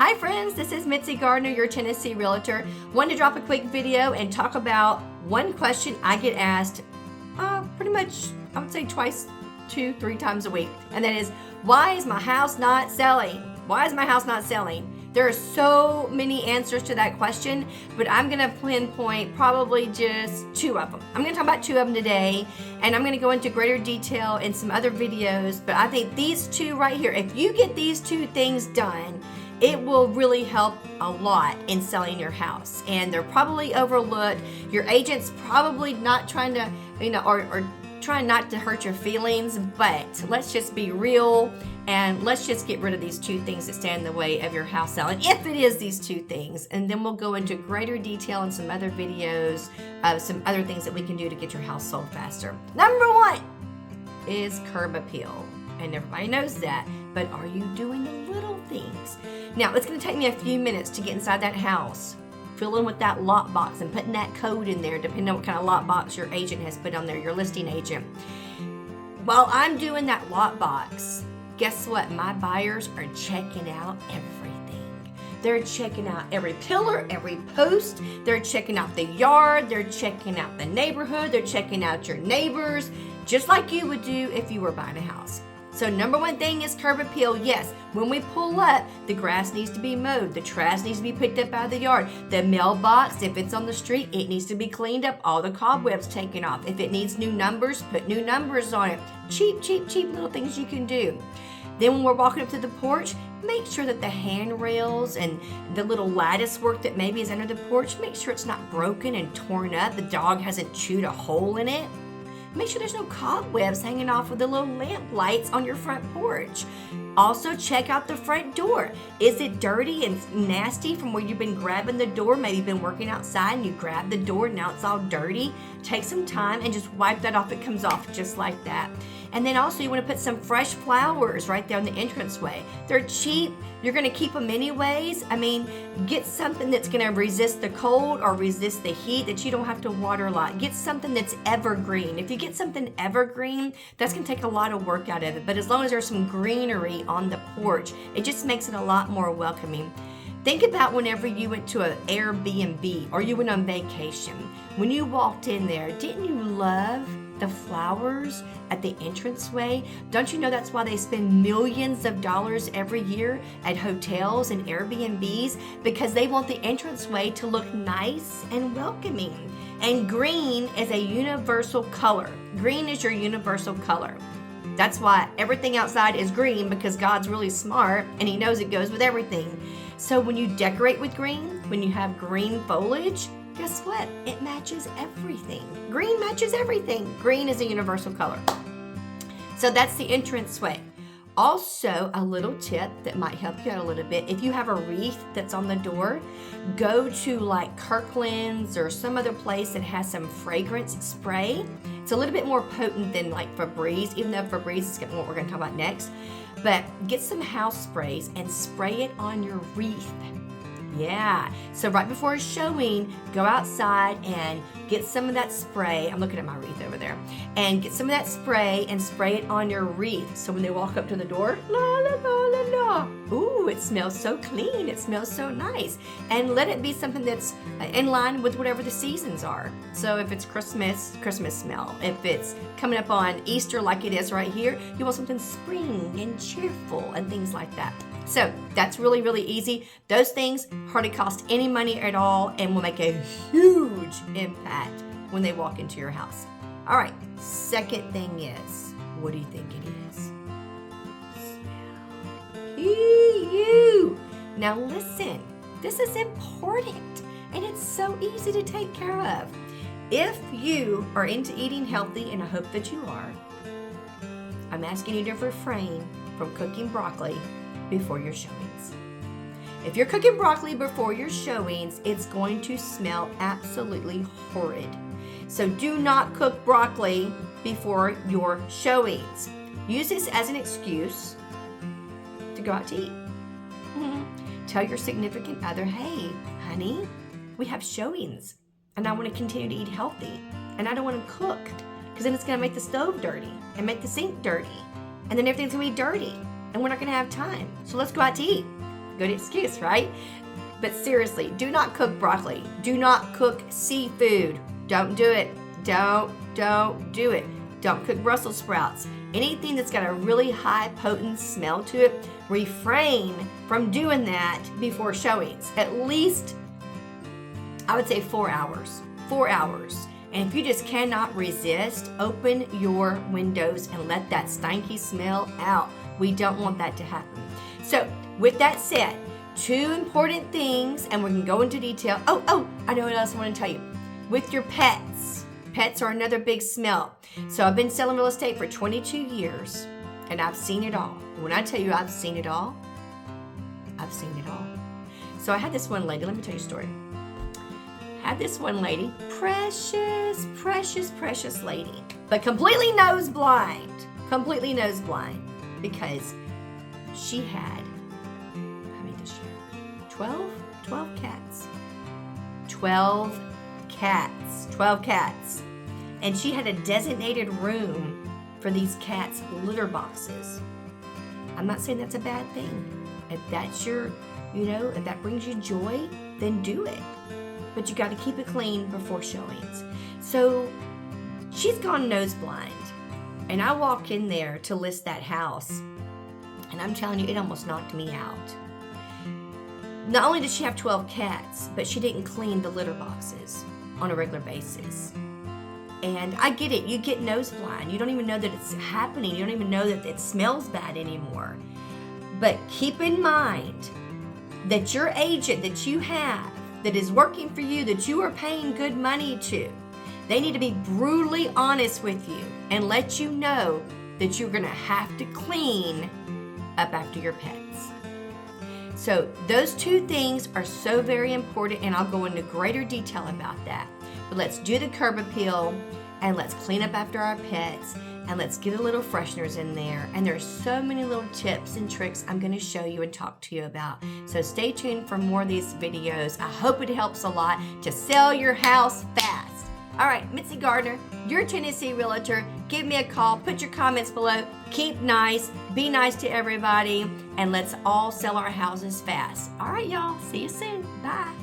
Hi friends, this is Mitzi Gardner, your Tennessee realtor. Wanted to drop a quick video and talk about one question I get asked pretty much, I would say twice, 2-3 times a week. And that is, why is my house not selling? Why is my house not selling? There are so many answers to that question, but I'm gonna pinpoint probably just 2 of them. I'm gonna talk about 2 of them today, and I'm gonna go into greater detail in some other videos, but I think these 2 right here, if you get these 2 things done, it will really help a lot in selling your house. And they're probably overlooked. Your agent's probably not trying to, or trying not to hurt your feelings, but let's just be real and let's just get rid of these 2 things that stand in the way of your house selling, if it is these 2 things. And then we'll go into greater detail in some other videos of some other things that we can do to get your house sold faster. Number 1 is curb appeal. And everybody knows that, but are you doing the little things? Now, it's gonna take me a few minutes to get inside that house, filling with that lock box and putting that code in there, depending on what kind of lock box your agent has put on there, your listing agent. While I'm doing that lock box, guess what? My buyers are checking out everything. They're checking out every pillar, every post. They're checking out the yard. They're checking out the neighborhood. They're checking out your neighbors, just like you would do if you were buying a house. So number 1 thing is curb appeal. Yes, when we pull up, the grass needs to be mowed. The trash needs to be picked up out of the yard. The mailbox, if it's on the street, it needs to be cleaned up. All the cobwebs taken off. If it needs new numbers, put new numbers on it. Cheap little things you can do. Then when we're walking up to the porch, make sure that the handrails and the little lattice work that maybe is under the porch, make sure it's not broken and torn up. The dog hasn't chewed a hole in it. Make sure there's no cobwebs hanging off of the little lamp lights on your front porch. Also, check out the front door. Is it dirty and nasty from where you've been grabbing the door? Maybe you've been working outside and you grab the door and now it's all dirty. Take some time and just wipe that off. It comes off just like that. And then also you want to put some fresh flowers right there on the entranceway. They're cheap. You're going to keep them anyways. I mean, get something that's going to resist the cold or resist the heat that you don't have to water a lot. Get something that's evergreen. If you get something evergreen, that's going to take a lot of work out of it. But as long as there's some greenery on the porch, it just makes it a lot more welcoming. Think about whenever you went to an Airbnb or you went on vacation. When you walked in there, didn't you love the flowers at the entranceway? Don't you know that's why they spend millions of dollars every year at hotels and Airbnbs? Because they want the entranceway to look nice and welcoming. And green is a universal color. Green is your universal color. That's why everything outside is green, because God's really smart and He knows it goes with everything. So when you decorate with green, when you have green foliage, guess what? It matches everything. Green matches everything. Green is a universal color. So that's the entranceway. Also, a little tip that might help you out a little bit. If you have a wreath that's on the door, go to like Kirkland's or some other place that has some fragrance spray. It's a little bit more potent than like Febreze, even though Febreze is what we're going to talk about next. But get some house sprays and spray it on your wreath. Yeah, so right before a showing, go outside and get some of that spray. I'm looking at my wreath over there. And get some of that spray and spray it on your wreath. So when they walk up to the door, la la la la la. Ooh, it smells so clean. It smells so nice. And let it be something that's in line with whatever the seasons are. So if it's Christmas, Christmas smell. If it's coming up on Easter like it is right here, you want something spring and cheerful and things like that. So that's really, really easy. Those things hardly cost any money at all and will make a huge impact when they walk into your house. All right, second thing is, what do you think it is? Smell. Ew. Now listen, this is important and it's so easy to take care of. If you are into eating healthy, and I hope that you are, I'm asking you to refrain from cooking broccoli before your showings. If you're cooking broccoli before your showings, it's going to smell absolutely horrid. So do not cook broccoli before your showings. Use this as an excuse to go out to eat. Tell your significant other, hey, honey, we have showings and I want to continue to eat healthy and I don't want to cook because then it's going to make the stove dirty and make the sink dirty and then everything's going to be dirty and we're not going to have time. So let's go out to eat. Good excuse, right? But seriously, do not cook broccoli. Do not cook seafood. Don't do it. Don't do it. Don't cook Brussels sprouts. Anything that's got a really high potent smell to it, refrain from doing that before showings. At least, I would say 4 hours. 4 hours. And if you just cannot resist, open your windows and let that stinky smell out. We don't want that to happen. So, with that said, 2 important things, and we're going to go into detail. Oh, I know what else I want to tell you. With your pets. Pets are another big smell. So I've been selling real estate for 22 years, and I've seen it all. When I tell you I've seen it all, I've seen it all. So I had this one lady, let me tell you a story. Had this one lady, precious lady, but completely nose blind, because she had, how many this year? 12 cats. 12 cats. And she had a designated room for these cats' litter boxes. I'm not saying that's a bad thing. If that's your, if that brings you joy, then do it. But you got to keep it clean before showings. So she's gone nose blind. And I walk in there to list that house. And I'm telling you, it almost knocked me out. Not only did she have 12 cats, but she didn't clean the litter boxes on a regular basis. And I get it, you get nose blind. You don't even know that it's happening. You don't even know that it smells bad anymore. But keep in mind that your agent that you have, that is working for you, that you are paying good money to, they need to be brutally honest with you and let you know that you're gonna have to clean up after your pets. So those 2 things are so very important, and I'll go into greater detail about that. But let's do the curb appeal, and let's clean up after our pets, and let's get a little fresheners in there. And there's so many little tips and tricks I'm going to show you and talk to you about. So stay tuned for more of these videos. I hope it helps a lot to sell your house fast. All right, Mitzi Gardner, your Tennessee realtor. Give me a call. Put your comments below. Keep nice. Be nice to everybody. And let's all sell our houses fast. All right, y'all. See you soon. Bye.